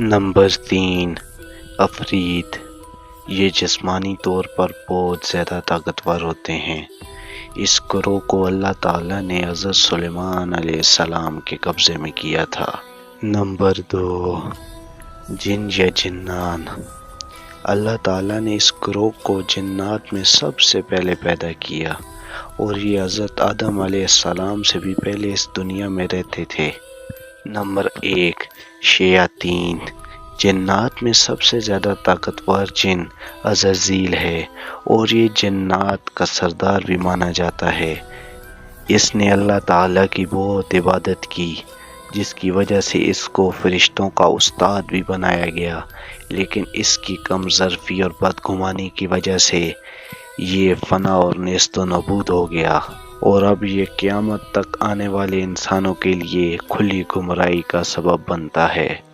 Number 3, Afrid. ये जिस्मानी तौर पर बहुत ज़्यादा ताकतवर होते हैं। इस ग्रोह को अल्लाह ताला ने हज़रत सुलेमान अलैहिस्सलाम के कब्ज़े में किया था। नंबर 2, जिन या जिन्नान। अल्लाह ताला ने इस ग्रोह को जिन्नात में सबसे पहले पैदा किया और ये हज़रत आदम अलैहिस्सलाम से भी पहले इस दुनिया में रहते थे। नंबर 1, शयातीन। जिन्नात में सबसे ज़्यादा ताकतवर जिन अज़ाज़ील है और ये जिन्नात का सरदार भी माना जाता है। इसने अल्लाह ताला की बहुत इबादत की, जिसकी वजह से इसको फरिश्तों का उस्ताद भी बनाया गया, लेकिन इसकी कम ज़र्फ़ी और बदगुमानी की वजह से ये फ़ना और नेस्त नबूद हो गया और अब ये क़यामत तक आने वाले इंसानों के लिए खुली गुमराही का सबब बनता है।